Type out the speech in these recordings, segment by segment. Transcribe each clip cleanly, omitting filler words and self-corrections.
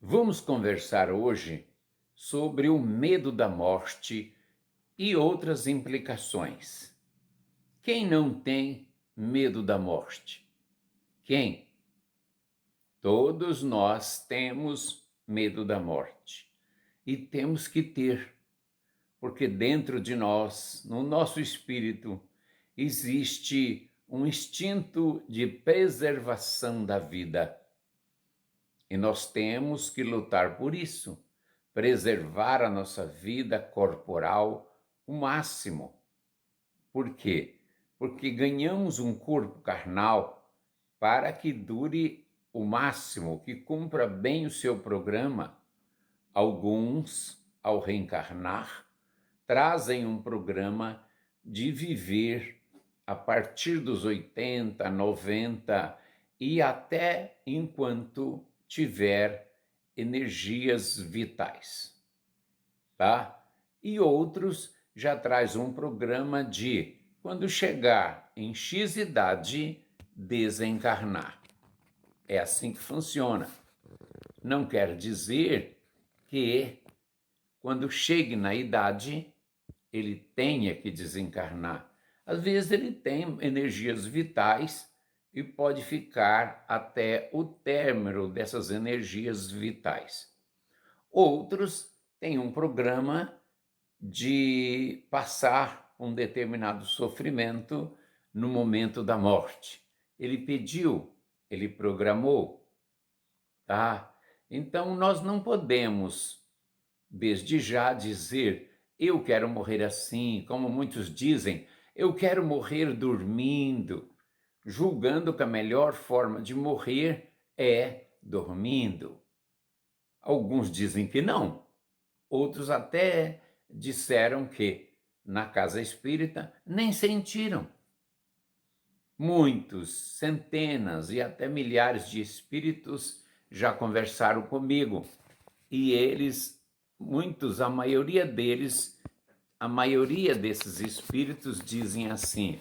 Vamos conversar hoje sobre o medo da morte e outras implicações. Quem não tem medo da morte? Quem? Todos nós temos medo da morte e temos que ter, porque dentro de nós, no nosso espírito, existe um instinto de preservação da vida. E nós temos que lutar por isso, preservar a nossa vida corporal o máximo. Por quê? Porque ganhamos um corpo carnal para que dure o máximo, que cumpra bem o seu programa. Alguns, ao reencarnar, trazem um programa de viver a partir dos 80, 90 e até enquanto tiver energias vitais, tá? E outros já traz um programa de, quando chegar em X idade, desencarnar. É assim que funciona. Não quer dizer que, quando chegue na idade, ele tenha que desencarnar. Às vezes ele tem energias vitais e pode ficar até o término dessas energias vitais. Outros têm um programa de passar um determinado sofrimento no momento da morte. Ele pediu, ele programou, tá? Então nós não podemos, desde já, dizer eu quero morrer assim, como muitos dizem, eu quero morrer dormindo, julgando que a melhor forma de morrer é dormindo. Alguns dizem que não, outros até disseram que na casa espírita nem sentiram. Muitos, centenas e até milhares de espíritos já conversaram comigo e muitos, a maioria deles, a maioria desses espíritos dizem assim: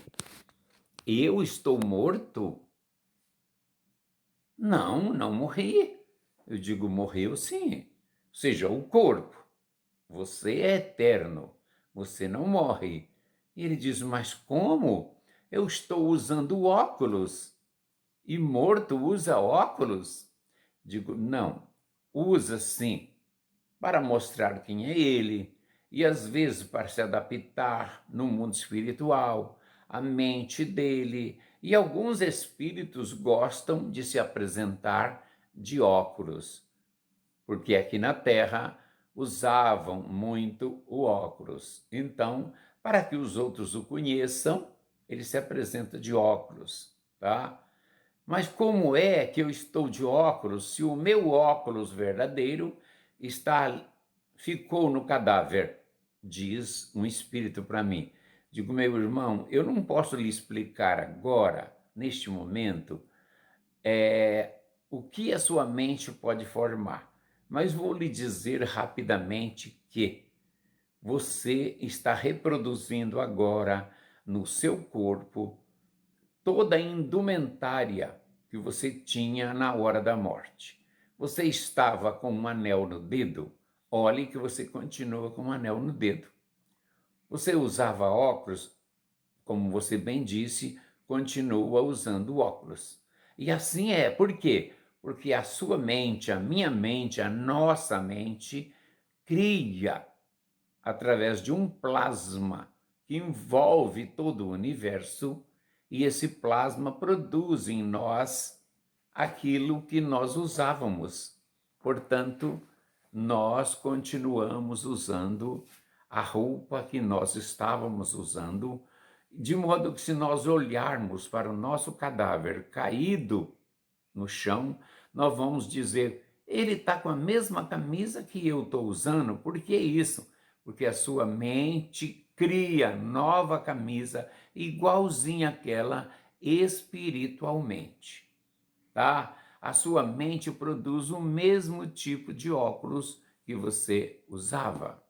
eu estou morto? Não, não morri. Eu digo, morreu sim. Ou seja, o corpo. Você é eterno, você não morre. E ele diz, mas como? Eu estou usando óculos. E morto usa óculos? Digo, não, usa sim, para mostrar quem é ele, e às vezes para se adaptar no mundo espiritual, a mente dele, e alguns espíritos gostam de se apresentar de óculos, porque aqui na Terra usavam muito o óculos. Então, para que os outros o conheçam, ele se apresenta de óculos, tá? Mas como é que eu estou de óculos se o meu óculos verdadeiro ficou no cadáver? Diz um espírito para mim. Digo, meu irmão, eu não posso lhe explicar agora, neste momento, o que a sua mente pode formar, mas vou lhe dizer rapidamente que você está reproduzindo agora no seu corpo toda a indumentária que você tinha na hora da morte. Você estava com um anel no dedo, olhe que você continua com um anel no dedo. Você usava óculos, como você bem disse, continua usando óculos. E assim é, por quê? Porque a sua mente, a minha mente, a nossa mente cria através de um plasma que envolve todo o universo, e esse plasma produz em nós aquilo que nós usávamos. Portanto, nós continuamos usando a roupa que nós estávamos usando, de modo que, se nós olharmos para o nosso cadáver caído no chão, nós vamos dizer: ele está com a mesma camisa que eu estou usando. Por que isso? Porque a sua mente cria nova camisa igualzinha àquela espiritualmente, tá? A sua mente produz o mesmo tipo de óculos que você usava,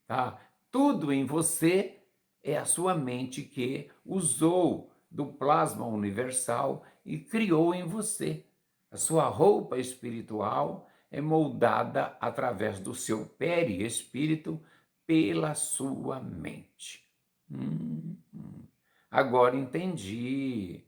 tá? Tudo em você é a sua mente que usou do plasma universal e criou em você. A sua roupa espiritual é moldada através do seu perispírito pela sua mente. Agora entendi.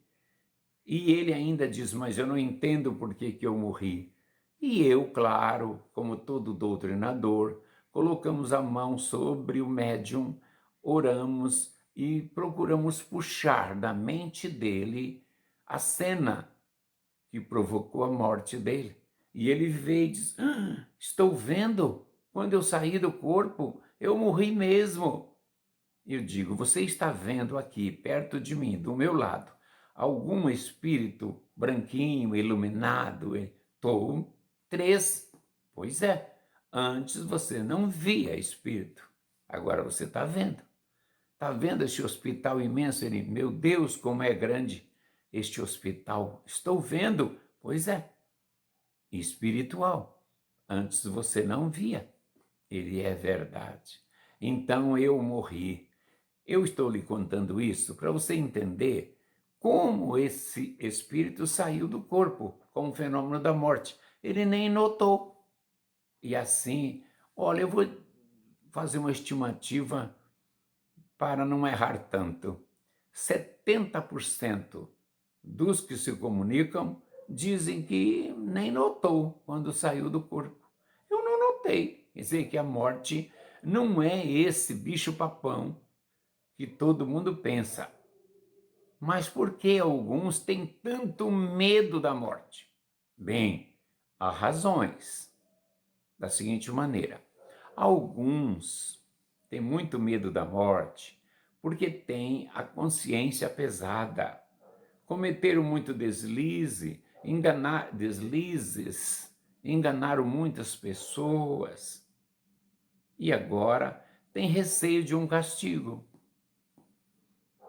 E ele ainda diz, mas eu não entendo por que eu morri. E eu, claro, como todo doutrinador, colocamos a mão sobre o médium, oramos e procuramos puxar da mente dele a cena que provocou a morte dele. E ele vê e diz, estou vendo, quando eu saí do corpo, eu morri mesmo. Eu digo, você está vendo aqui, perto de mim, do meu lado, algum espírito branquinho, iluminado? Estou 3. Pois é, antes você não via espírito, agora você está vendo. Está vendo este hospital imenso? Ele, meu Deus, como é grande este hospital. Estou vendo, pois é, espiritual. Antes você não via, ele é verdade. Então eu morri. Eu estou lhe contando isso para você entender como esse espírito saiu do corpo com o fenômeno da morte. Ele nem notou. E assim, olha, eu vou fazer uma estimativa para não errar tanto. 70% dos que se comunicam dizem que nem notou quando saiu do corpo. Eu não notei. Quer dizer que a morte não é esse bicho-papão que todo mundo pensa. Mas por que alguns têm tanto medo da morte? Bem, há razões. Da seguinte maneira, alguns têm muito medo da morte porque têm a consciência pesada, cometeram muito enganaram muitas pessoas e agora têm receio de um castigo.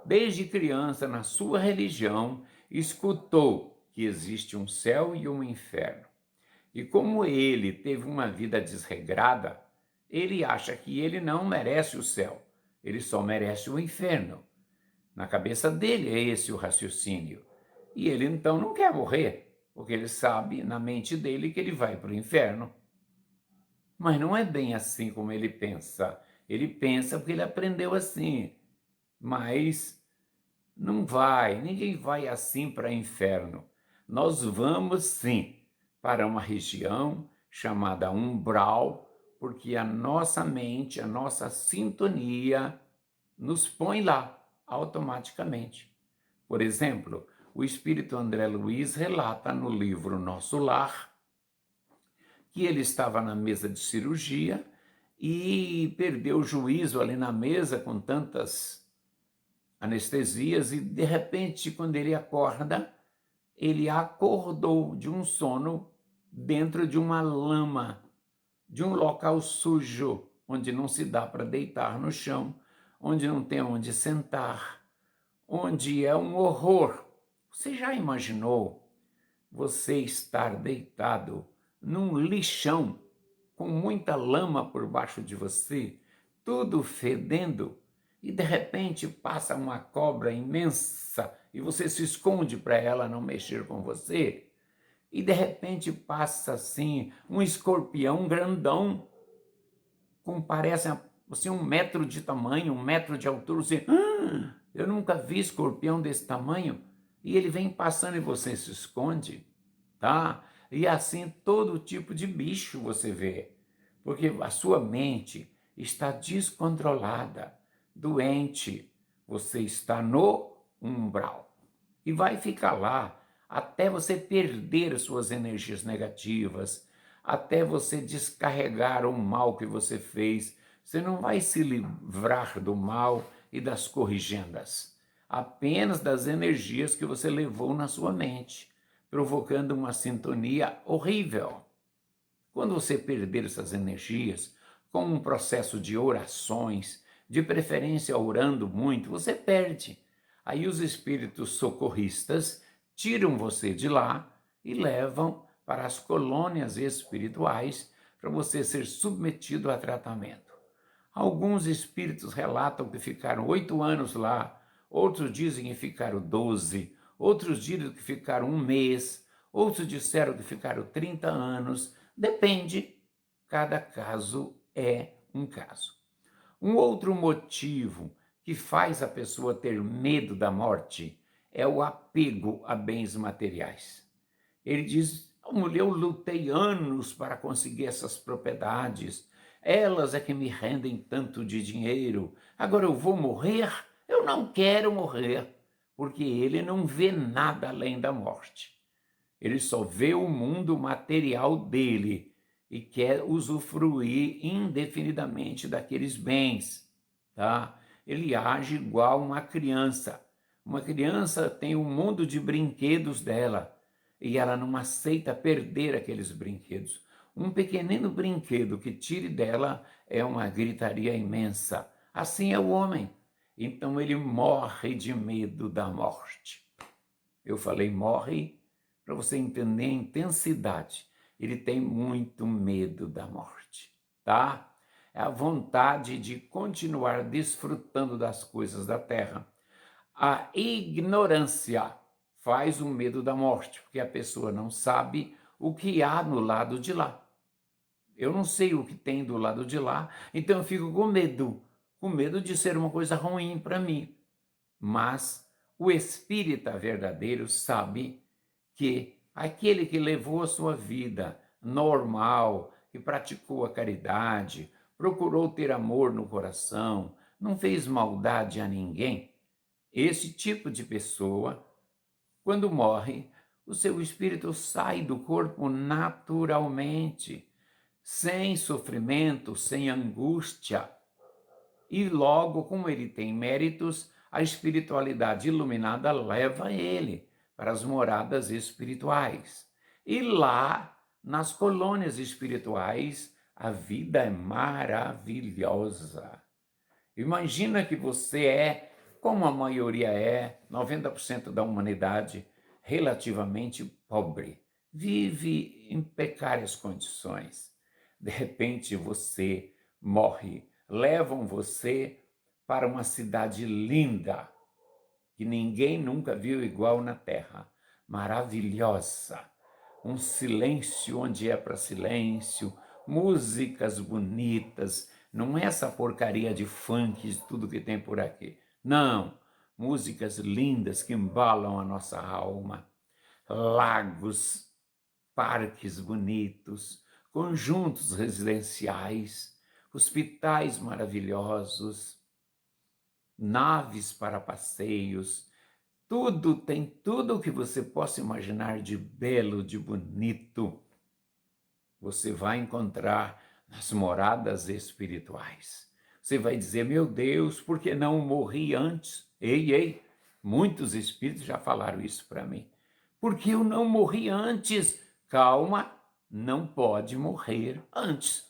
Desde criança, na sua religião, escutou que existe um céu e um inferno. E como ele teve uma vida desregrada, ele acha que ele não merece o céu, ele só merece o inferno. Na cabeça dele é esse o raciocínio. E ele então não quer morrer, porque ele sabe na mente dele que ele vai para o inferno. Mas não é bem assim como ele pensa. Ele pensa porque ele aprendeu assim. Mas não vai, ninguém vai assim para o inferno. Nós vamos sim para uma região chamada umbral, porque a nossa mente, a nossa sintonia nos põe lá automaticamente. Por exemplo, o espírito André Luiz relata no livro Nosso Lar que ele estava na mesa de cirurgia e perdeu o juízo ali na mesa com tantas anestesias e, de repente, quando ele acorda, ele acordou de um sono dentro de uma lama, de um local sujo, onde não se dá para deitar no chão, onde não tem onde sentar, onde é um horror. Você já imaginou você estar deitado num lixão com muita lama por baixo de você, tudo fedendo, e de repente passa uma cobra imensa e você se esconde para ela não mexer com você? E de repente passa assim um escorpião grandão, com parece assim, 1 metro de tamanho, 1 metro de altura. Você, eu nunca vi escorpião desse tamanho. E ele vem passando e você se esconde, tá? E assim todo tipo de bicho você vê, porque a sua mente está descontrolada, doente. Você está no umbral e vai ficar lá até você perder suas energias negativas, até você descarregar o mal que você fez. Você não vai se livrar do mal e das corrigendas, apenas das energias que você levou na sua mente, provocando uma sintonia horrível. Quando você perder essas energias, com um processo de orações, de preferência orando muito, você perde. Aí os espíritos socorristas tiram você de lá e levam para as colônias espirituais para você ser submetido a tratamento. Alguns espíritos relatam que ficaram 8 anos lá, outros dizem que ficaram 12, outros dizem que ficaram 1 mês, Outros disseram que ficaram 30 anos. Depende, cada caso é um caso. Um outro motivo que faz a pessoa ter medo da morte é o apego a bens materiais. Ele diz: eu lutei anos para conseguir essas propriedades, elas é que me rendem tanto de dinheiro, agora eu vou morrer? Eu não quero morrer, porque ele não vê nada além da morte. Ele só vê o mundo material dele e quer usufruir indefinidamente daqueles bens, tá? Ele age igual uma criança. Uma criança tem o mundo de brinquedos dela e ela não aceita perder aqueles brinquedos. Um pequenino brinquedo que tire dela é uma gritaria imensa. Assim é o homem. Então ele morre de medo da morte. Eu falei morre para você entender a intensidade. Ele tem muito medo da morte, tá? É a vontade de continuar desfrutando das coisas da terra. A ignorância faz o medo da morte, porque a pessoa não sabe o que há no lado de lá. Eu não sei o que tem do lado de lá, então eu fico com medo de ser uma coisa ruim para mim. Mas o espírita verdadeiro sabe que aquele que levou a sua vida normal, que praticou a caridade, procurou ter amor no coração, não fez maldade a ninguém, esse tipo de pessoa, quando morre, o seu espírito sai do corpo naturalmente, sem sofrimento, sem angústia. E logo, como ele tem méritos, a espiritualidade iluminada leva ele para as moradas espirituais. E lá, nas colônias espirituais, a vida é maravilhosa. Imagina que você é, como a maioria é, 90% da humanidade, relativamente pobre. Vive em precárias condições. De repente você morre, levam você para uma cidade linda, que ninguém nunca viu igual na Terra, maravilhosa, um silêncio onde é para silêncio, músicas bonitas, não é essa porcaria de funk, tudo que tem por aqui. Não, músicas lindas que embalam a nossa alma, lagos, parques bonitos, conjuntos residenciais, hospitais maravilhosos, naves para passeios, tem tudo o que você possa imaginar de belo, de bonito, você vai encontrar nas moradas espirituais. Você vai dizer: meu Deus, por que não morri antes? Ei, ei, muitos espíritos já falaram isso para mim. Por que eu não morri antes? Calma, não pode morrer antes.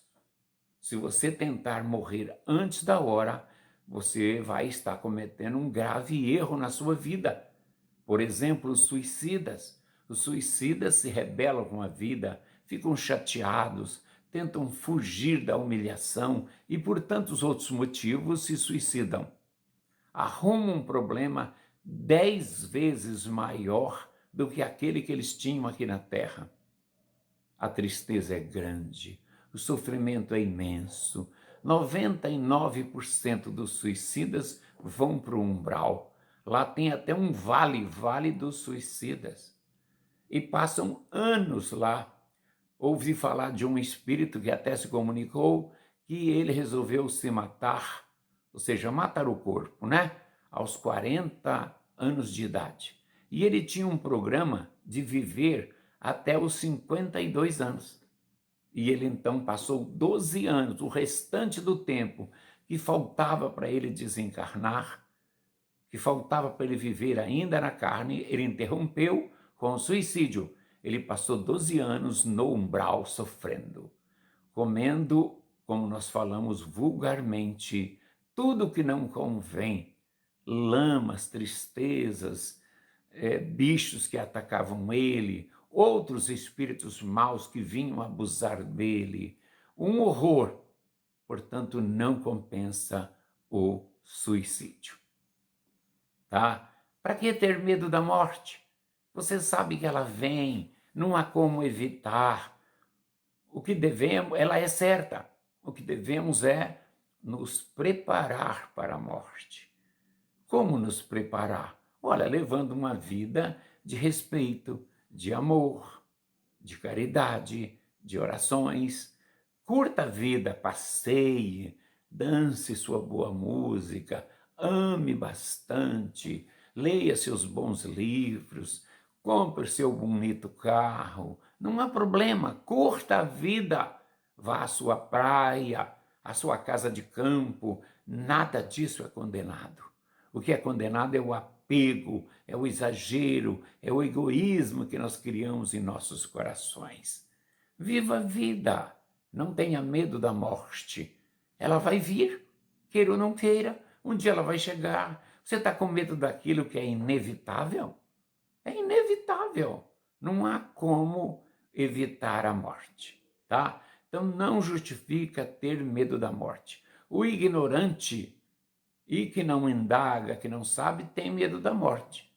Se você tentar morrer antes da hora, você vai estar cometendo um grave erro na sua vida. Por exemplo, os suicidas. Os suicidas se rebelam com a vida, ficam chateados, tentam fugir da humilhação e, por tantos outros motivos, se suicidam. Arrumam um problema 10 vezes maior do que aquele que eles tinham aqui na Terra. A tristeza é grande, o sofrimento é imenso. 99% dos suicidas vão para o umbral. Lá tem até um vale dos suicidas. E passam anos lá. Ouvi falar de um espírito que até se comunicou que ele resolveu se matar, ou seja, matar o corpo, né? Aos 40 anos de idade. E ele tinha um programa de viver até os 52 anos. E ele então passou 12 anos, o restante do tempo que faltava para ele desencarnar, que faltava para ele viver ainda na carne, ele interrompeu com o suicídio. Ele passou 12 anos no umbral sofrendo, comendo, como nós falamos vulgarmente, tudo que não convém, lamas, tristezas, bichos que atacavam ele, outros espíritos maus que vinham abusar dele. Um horror. Portanto, não compensa o suicídio. Tá? Para que ter medo da morte? Você sabe que ela vem, Não há como evitar. O que devemos, ela é certa. O que devemos é nos preparar para a morte. Como nos preparar? Olha, levando uma vida de respeito, de amor, de caridade, de orações. Curta a vida, passeie, dance sua boa música, ame bastante, leia seus bons livros, compre seu bonito carro. Não há problema, curta a vida. Vá à sua praia, à sua casa de campo. Nada disso é condenado. O que é condenado é o apego, é o exagero, é o egoísmo que nós criamos em nossos corações. Viva a vida, não tenha medo da morte. Ela vai vir, queira ou não queira, um dia ela vai chegar. Você está com medo daquilo que é inevitável? É inevitável. Não há como evitar a morte, tá? Então não justifica ter medo da morte. O ignorante e que não indaga, que não sabe, tem medo da morte,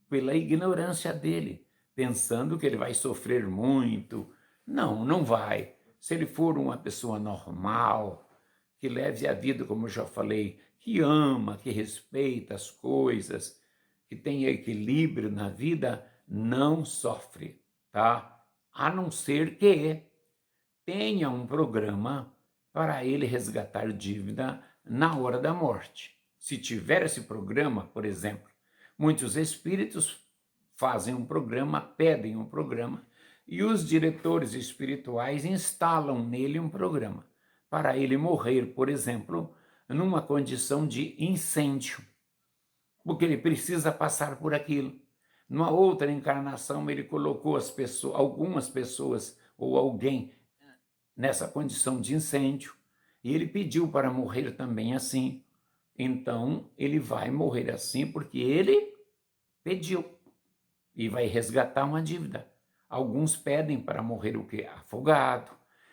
pela ignorância dele, pensando que ele vai sofrer muito. Não, não vai. Se ele for uma pessoa normal, que leve a vida, como eu já falei, que ama, que respeita as coisas, que tenha equilíbrio na vida, não sofre, tá? A não ser que tenha um programa para ele resgatar dívida na hora da morte. Se tiver esse programa, por exemplo, muitos espíritos fazem um programa, pedem um programa, e os diretores espirituais instalam nele um programa para ele morrer, por exemplo, numa condição de incêndio, porque ele precisa passar por aquilo. Numa outra encarnação, ele colocou algumas pessoas ou alguém nessa condição de incêndio, e ele pediu para morrer também assim. Então, ele vai morrer assim porque ele pediu e vai resgatar uma dívida. Alguns pedem para morrer o quê? Afogado.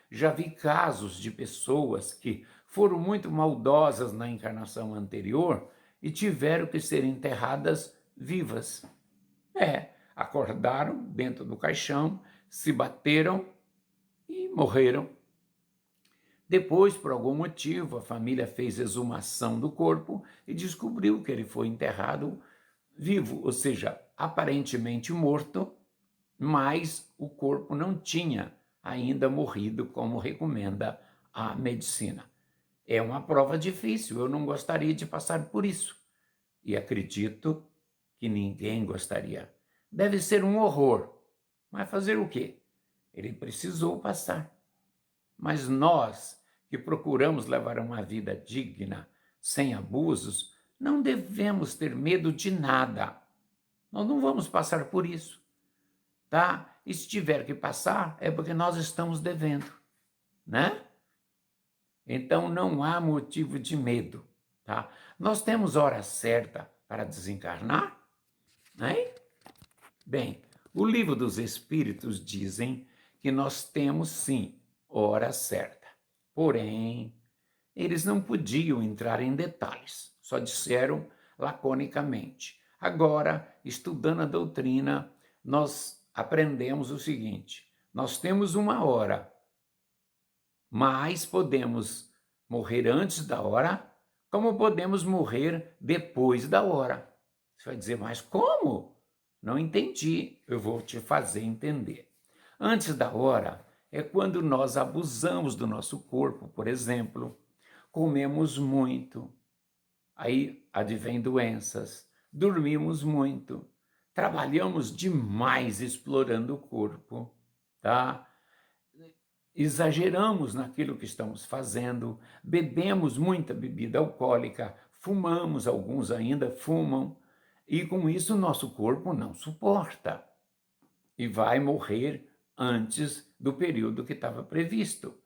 Já vi casos de pessoas que foram muito maldosas na encarnação anterior e tiveram que ser enterradas vivas. Acordaram dentro do caixão, se bateram e morreram. Depois, por algum motivo, a família fez exumação do corpo e descobriu que ele foi enterrado vivo, ou seja, aparentemente morto, mas o corpo não tinha ainda morrido, como recomenda a medicina. É uma prova difícil, eu não gostaria de passar por isso. E acredito que ninguém gostaria. Deve ser um horror, mas fazer o quê? Ele precisou passar. Mas nós, que procuramos levar uma vida digna, sem abusos, não devemos ter medo de nada. Nós não vamos passar por isso, tá? E se tiver que passar, é porque nós estamos devendo, né? Então não há motivo de medo, tá? Nós temos hora certa para desencarnar, né? Bem, o Livro dos Espíritos dizem que nós temos sim hora certa. Porém, eles não podiam entrar em detalhes, só disseram laconicamente. Agora, estudando a doutrina, nós aprendemos o seguinte: nós temos uma hora, mas podemos morrer antes da hora, como podemos morrer depois da hora. Você vai dizer, mas como? Não entendi, eu vou te fazer entender. Antes da hora é quando nós abusamos do nosso corpo, por exemplo, comemos muito, aí advém doenças, dormimos muito, trabalhamos demais explorando o corpo, tá? Exageramos naquilo que estamos fazendo, bebemos muita bebida alcoólica, fumamos, alguns ainda fumam, e com isso o nosso corpo não suporta e vai morrer antes do período que estava previsto.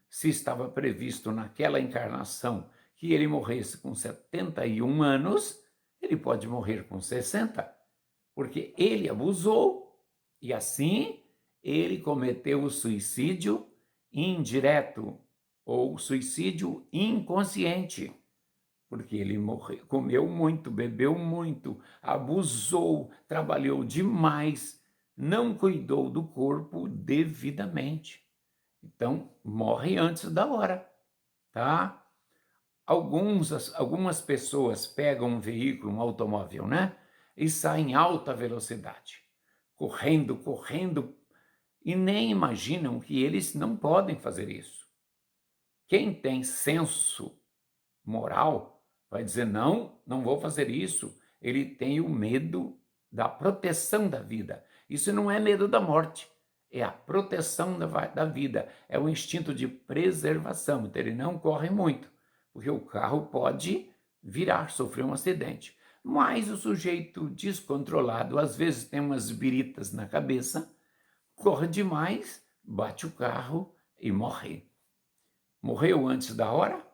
Se estava previsto naquela encarnação que ele morresse com 71 anos, ele pode morrer com 60, porque ele abusou e assim ele cometeu o suicídio indireto ou suicídio inconsciente, porque ele comeu muito, bebeu muito, abusou, trabalhou demais, não cuidou do corpo devidamente. Então, morre antes da hora, tá? Algumas pessoas pegam um veículo, um automóvel, né? E saem em alta velocidade, correndo, correndo, e nem imaginam que eles não podem fazer isso. Quem tem senso moral vai dizer: não, não vou fazer isso. Ele tem o medo da proteção da vida. Isso não é medo da morte, é a proteção da vida, é o instinto de preservação. Então ele não corre muito, porque o carro pode virar, sofrer um acidente. Mas o sujeito descontrolado, às vezes tem umas biritas na cabeça, corre demais, bate o carro e morre. Morreu antes da hora?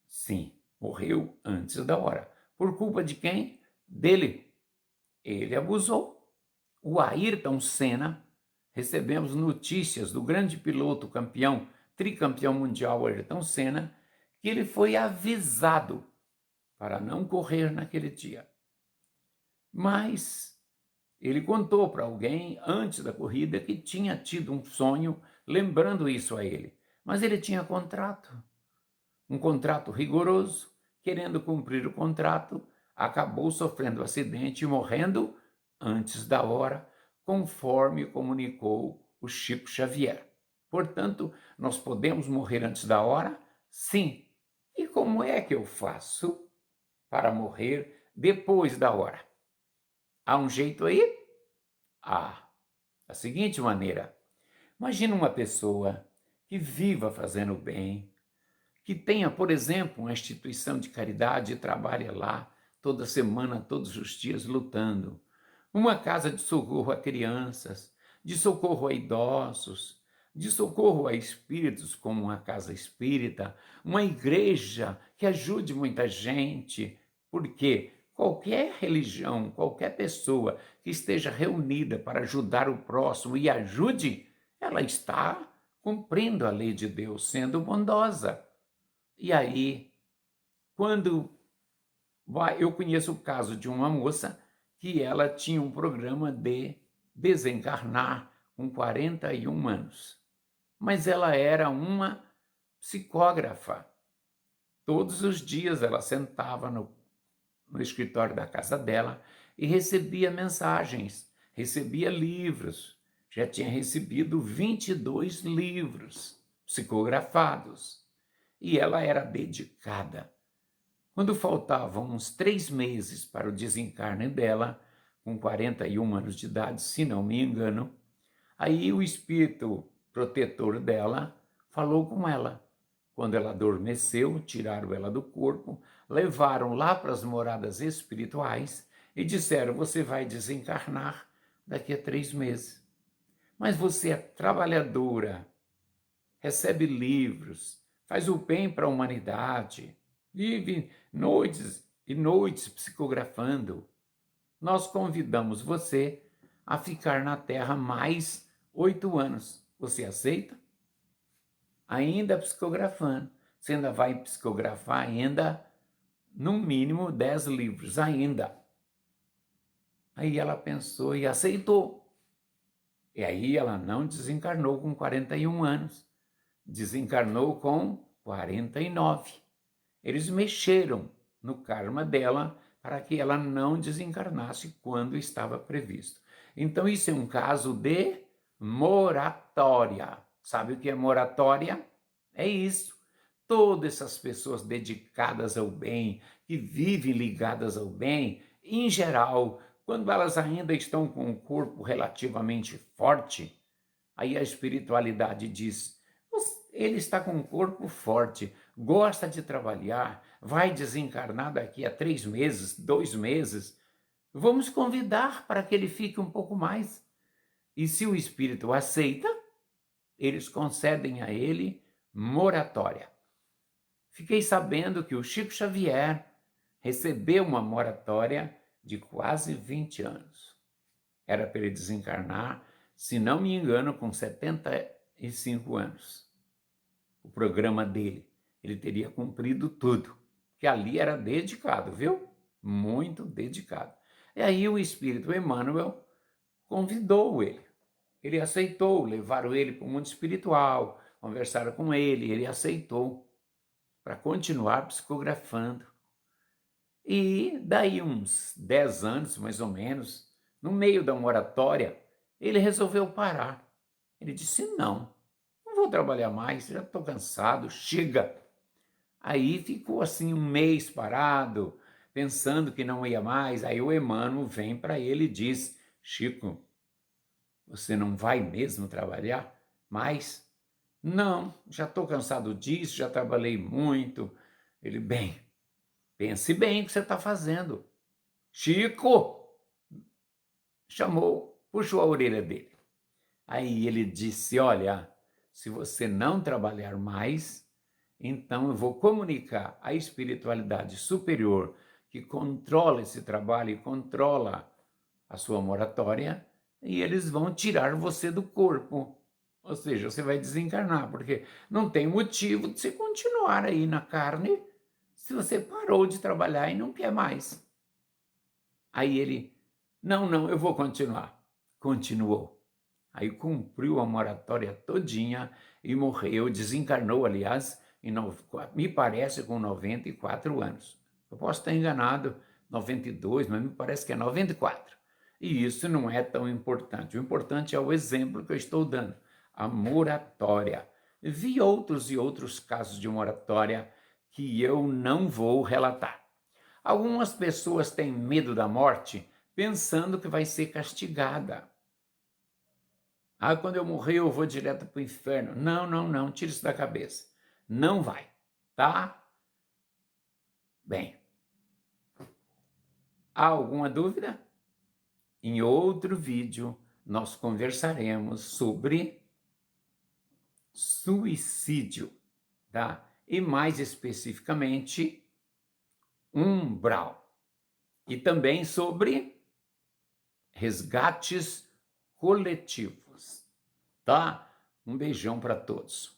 Sim, morreu antes da hora. Por culpa de quem? Dele. Ele abusou. O Ayrton Senna, recebemos notícias do grande piloto campeão, tricampeão mundial Ayrton Senna, que ele foi avisado para não correr naquele dia. Mas ele contou para alguém antes da corrida que tinha tido um sonho lembrando isso a ele. Mas ele tinha contrato, um contrato rigoroso. Querendo cumprir o contrato, acabou sofrendo acidente e morrendo antes da hora, conforme comunicou o Chico Xavier. Portanto, nós podemos morrer antes da hora? Sim. E como é que eu faço para morrer depois da hora? Há um jeito aí? Da seguinte maneira: imagina uma pessoa que viva fazendo bem, que tenha, por exemplo, uma instituição de caridade e trabalha lá toda semana, todos os dias, lutando. Uma casa de socorro a crianças, de socorro a idosos, de socorro a espíritos, como uma casa espírita, uma igreja que ajude muita gente, porque qualquer religião, qualquer pessoa que esteja reunida para ajudar o próximo e ajude, ela está cumprindo a lei de Deus, sendo bondosa. E aí, quando eu conheço o caso de uma moça que ela tinha um programa de desencarnar com 41 anos, mas ela era uma psicógrafa. Todos os dias ela sentava no escritório da casa dela e recebia mensagens, recebia livros. Já tinha recebido 22 livros psicografados. E ela era dedicada. Quando faltavam uns 3 meses para o desencarne dela, com 41 anos de idade, se não me engano, aí o espírito protetor dela falou com ela. Quando ela adormeceu, tiraram ela do corpo, levaram lá para as moradas espirituais e disseram: você vai desencarnar daqui a 3 meses. Mas você é trabalhadora, recebe livros, faz o bem para a humanidade, vive noites e noites psicografando. Nós convidamos você a ficar na Terra mais 8 anos. Você aceita? Ainda psicografando. Você ainda vai psicografar ainda, no mínimo, 10 livros ainda. Aí ela pensou e aceitou. E aí ela não desencarnou com 41 anos. Desencarnou com 49. Eles mexeram no karma dela para que ela não desencarnasse quando estava previsto. Então, isso é um caso de moratória. Sabe o que é moratória? É isso. Todas essas pessoas dedicadas ao bem, que vivem ligadas ao bem, em geral, quando elas ainda estão com o corpo relativamente forte, aí a espiritualidade diz: ele está com um corpo forte, gosta de trabalhar, vai desencarnar daqui a 3 meses, 2 meses. Vamos convidar para que ele fique um pouco mais. E se o espírito aceita, eles concedem a ele moratória. Fiquei sabendo que o Chico Xavier recebeu uma moratória de quase 20 anos. Era para ele desencarnar, se não me engano, com 75 anos. O programa dele, ele teria cumprido tudo, que ali era dedicado, viu? Muito dedicado. E aí o espírito Emmanuel convidou ele. Ele aceitou, levaram ele para o mundo espiritual, conversaram com ele aceitou para continuar psicografando. E daí uns 10 anos, mais ou menos, no meio da oratória, ele resolveu parar. Ele disse, não vou trabalhar mais, já estou cansado, chega. Aí ficou assim um mês parado, pensando que não ia mais. Aí o Emmanuel vem para ele e diz, Chico, você não vai mesmo trabalhar mais? Não, já estou cansado disso, já trabalhei muito. Ele, bem, pense bem o que você está fazendo. Chico! Chamou, puxou a orelha dele. Aí ele disse, olha, se você não trabalhar mais, então eu vou comunicar à espiritualidade superior que controla esse trabalho e controla a sua moratória, e eles vão tirar você do corpo. Ou seja, você vai desencarnar, porque não tem motivo de você continuar aí na carne se você parou de trabalhar e não quer mais. Aí ele, não, eu vou continuar. Continuou. Aí cumpriu a moratória todinha e morreu, desencarnou, aliás, me parece com 94 anos. Eu posso estar enganado, 92, mas me parece que é 94. E isso não é tão importante. O importante é o exemplo que eu estou dando, a moratória. Vi outros e outros casos de moratória que eu não vou relatar. Algumas pessoas têm medo da morte pensando que vai ser castigada. Quando eu morrer eu vou direto para o inferno. Não, tira isso da cabeça. Não vai, tá? Bem, há alguma dúvida? Em outro vídeo nós conversaremos sobre suicídio, tá? E mais especificamente, umbral. E também sobre resgates coletivos, tá? Um beijão para todos.